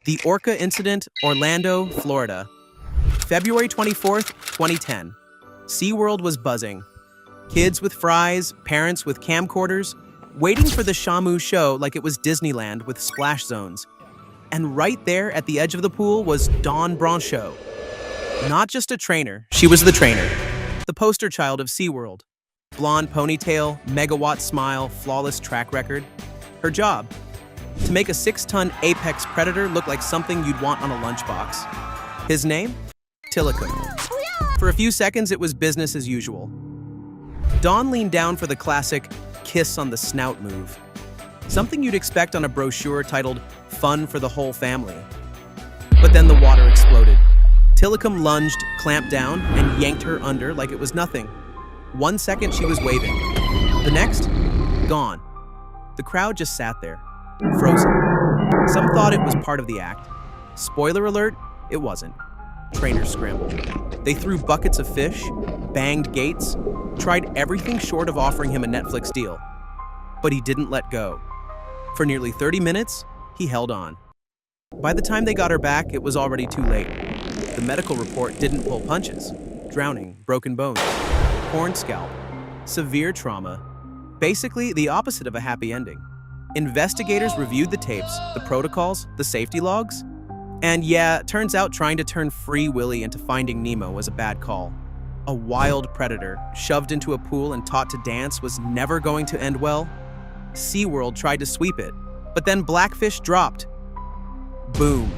The Orca Incident, Orlando, Florida. February 24th, 2010. SeaWorld was buzzing. Kids with fries, parents with camcorders, waiting for the Shamu show like it was Disneyland with splash zones. And right there at the edge of the pool was Dawn Brancheau. Not just a trainer, she was the trainer. The poster child of SeaWorld. Blonde ponytail, megawatt smile, flawless track record. Her job? To make a 6-ton apex predator look like something you'd want on a lunchbox. His name? Tilikum. For a few seconds, it was business as usual. Dawn leaned down for the classic kiss on the snout move. Something you'd expect on a brochure titled Fun for the Whole Family. But then the water exploded. Tilikum lunged, clamped down, and yanked her under like it was nothing. 1 second she was waving. The next, gone. The crowd just sat there, frozen. Some thought it was part of the act. Spoiler alert, it wasn't. Trainers scrambled. They threw buckets of fish, banged gates, tried everything short of offering him a Netflix deal. But he didn't let go. For nearly 30 minutes, he held on. By the time they got her back, it was already too late. The medical report didn't pull punches. Drowning, broken bones, torn scalp, severe trauma. Basically, the opposite of a happy ending. Investigators reviewed the tapes, the protocols, the safety logs. And yeah, turns out trying to turn Free Willy into Finding Nemo was a bad call. A wild predator, shoved into a pool and taught to dance, was never going to end well. SeaWorld tried to sweep it, but then Blackfish dropped. Boom.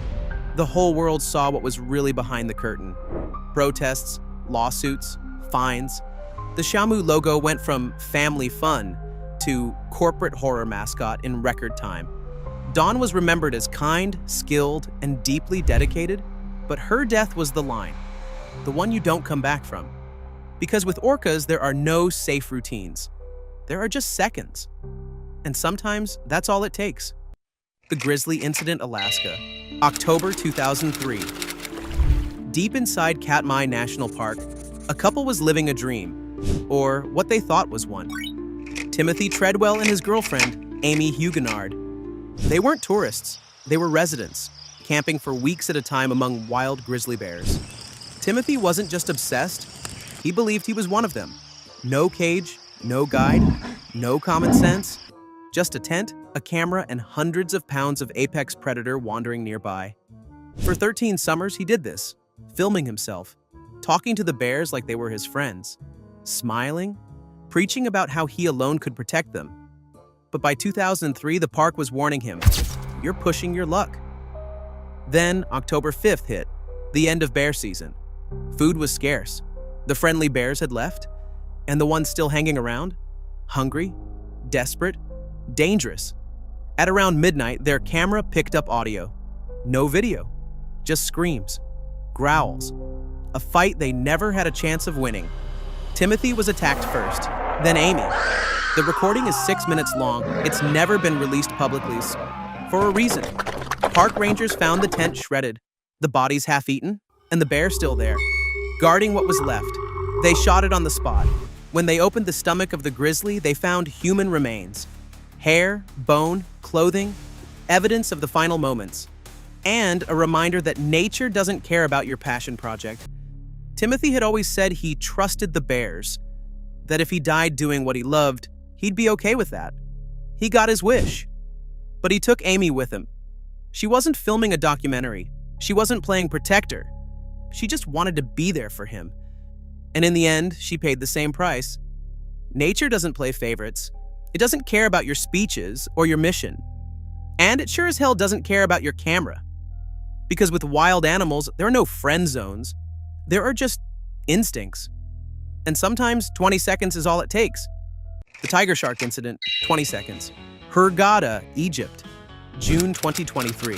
The whole world saw what was really behind the curtain. Protests, lawsuits, fines. The Shamu logo went from family fun to corporate horror mascot in record time. Dawn was remembered as kind, skilled, and deeply dedicated, but her death was the line, the one you don't come back from. Because with orcas, there are no safe routines. There are just seconds. And sometimes that's all it takes. The Grizzly Incident, Alaska, October 2003. Deep inside Katmai National Park, a couple was living a dream, or what they thought was one. Timothy Treadwell and his girlfriend, Amy Huguenard. They weren't tourists, they were residents, camping for weeks at a time among wild grizzly bears. Timothy wasn't just obsessed, he believed he was one of them. No cage, no guide, no common sense, just a tent, a camera, and hundreds of pounds of apex predator wandering nearby. For 13 summers, he did this, filming himself, talking to the bears like they were his friends, smiling, preaching about how he alone could protect them. But by 2003, the park was warning him, you're pushing your luck. Then October 5th hit, the end of bear season. Food was scarce. The friendly bears had left, and the ones still hanging around, hungry, desperate, dangerous. At around midnight, their camera picked up audio. No video, just screams, growls, a fight they never had a chance of winning. Timothy was attacked first, then Amy. The recording is 6 minutes long. It's never been released publicly for a reason. Park rangers found the tent shredded, the bodies half-eaten, and the bear still there, guarding what was left. They shot it on the spot. When they opened the stomach of the grizzly, they found human remains. Hair, bone, clothing, evidence of the final moments. And a reminder that nature doesn't care about your passion project. Timothy had always said he trusted the bears, that if he died doing what he loved, he'd be okay with that. He got his wish. But he took Amy with him. She wasn't filming a documentary. She wasn't playing protector. She just wanted to be there for him. And in the end, she paid the same price. Nature doesn't play favorites. It doesn't care about your speeches or your mission. And it sure as hell doesn't care about your camera. Because with wild animals, there are no friend zones. There are just instincts. And sometimes 20 seconds is all it takes. The tiger shark incident, 20 seconds. Hurghada, Egypt, June 2023.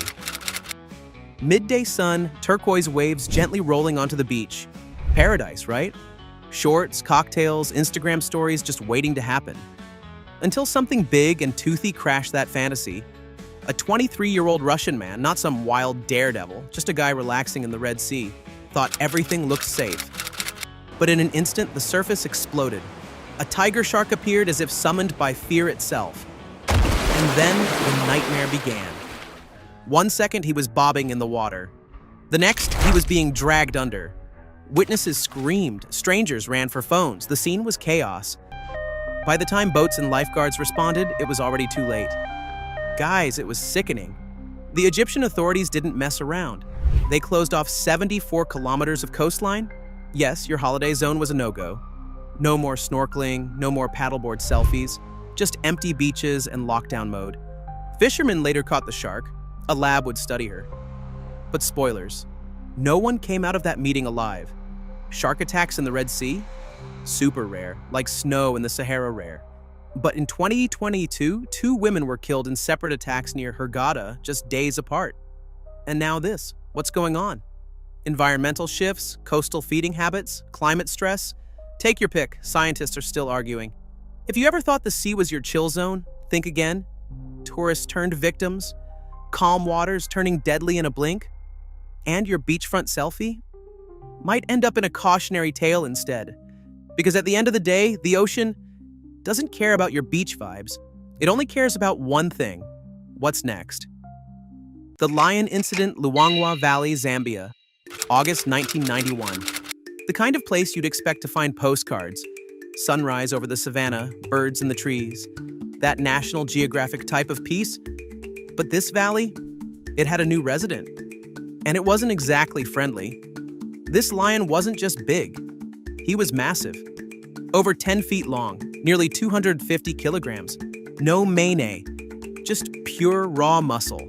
Midday sun, turquoise waves gently rolling onto the beach. Paradise, right? Shorts, cocktails, Instagram stories just waiting to happen. Until something big and toothy crashed that fantasy. A 23-year-old Russian man, not some wild daredevil, just a guy relaxing in the Red Sea, thought everything looked safe. But in an instant, the surface exploded. A tiger shark appeared as if summoned by fear itself. And then the nightmare began. One second, he was bobbing in the water. The next, he was being dragged under. Witnesses screamed, strangers ran for phones. The scene was chaos. By the time boats and lifeguards responded, it was already too late. Guys, it was sickening. The Egyptian authorities didn't mess around. They closed off 74 kilometers of coastline. Yes, your holiday zone was a no-go. No more snorkeling, no more paddleboard selfies, just empty beaches and lockdown mode. Fishermen later caught the shark. A lab would study her. But spoilers, no one came out of that meeting alive. Shark attacks in the Red Sea? Super rare, like snow in the Sahara rare. But in 2022, 2 women were killed in separate attacks near Hurghada, just days apart. And now this. What's going on? Environmental shifts, coastal feeding habits, climate stress? Take your pick, scientists are still arguing. If you ever thought the sea was your chill zone, think again. Tourists turned victims, calm waters turning deadly in a blink, and your beachfront selfie might end up in a cautionary tale instead. Because at the end of the day, the ocean doesn't care about your beach vibes. It only cares about one thing. What's next? The Lion Incident, Luangwa Valley, Zambia, August 1991. The kind of place you'd expect to find postcards. Sunrise over the savannah, birds in the trees. That National Geographic type of piece. But this valley, it had a new resident. And it wasn't exactly friendly. This lion wasn't just big. He was massive. Over 10 feet long, nearly 250 kilograms. No mane, just pure raw muscle.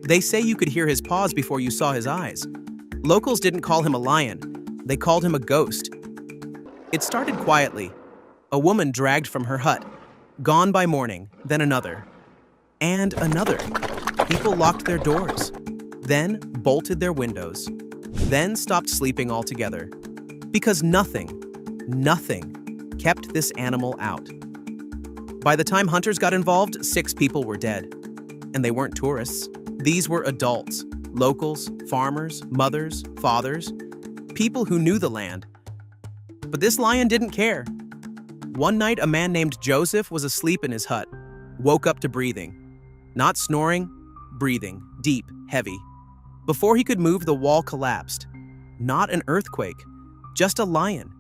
They say you could hear his paws before you saw his eyes. Locals didn't call him a lion. They called him a ghost. It started quietly. A woman dragged from her hut. Gone by morning, then another. And another. People locked their doors. Then bolted their windows. Then stopped sleeping altogether. Because nothing kept this animal out. By the time hunters got involved, 6 people were dead. And they weren't tourists. These were adults, locals, farmers, mothers, fathers, people who knew the land. But this lion didn't care. One night, a man named Joseph was asleep in his hut, woke up to breathing. Not snoring, breathing, deep, heavy. Before he could move, the wall collapsed. Not an earthquake, just a lion,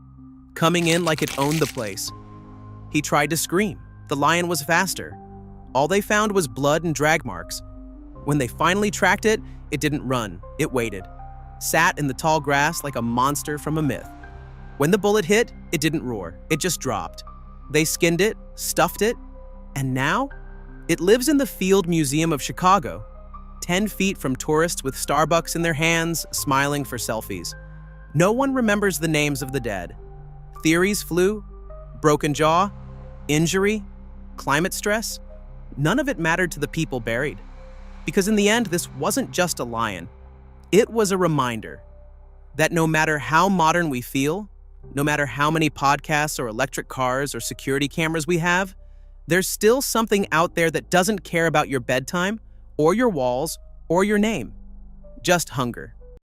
coming in like it owned the place. He tried to scream. The lion was faster. All they found was blood and drag marks. When they finally tracked it, it didn't run, it waited. Sat in the tall grass like a monster from a myth. When the bullet hit, it didn't roar, it just dropped. They skinned it, stuffed it, and now it lives in the Field Museum of Chicago, 10 feet from tourists with Starbucks in their hands, smiling for selfies. No one remembers the names of the dead. Theories flew, broken jaw, injury, climate stress. None of it mattered to the people buried. Because in the end, this wasn't just a lion. It was a reminder that no matter how modern we feel, no matter how many podcasts or electric cars or security cameras we have, there's still something out there that doesn't care about your bedtime or your walls or your name. Just hunger.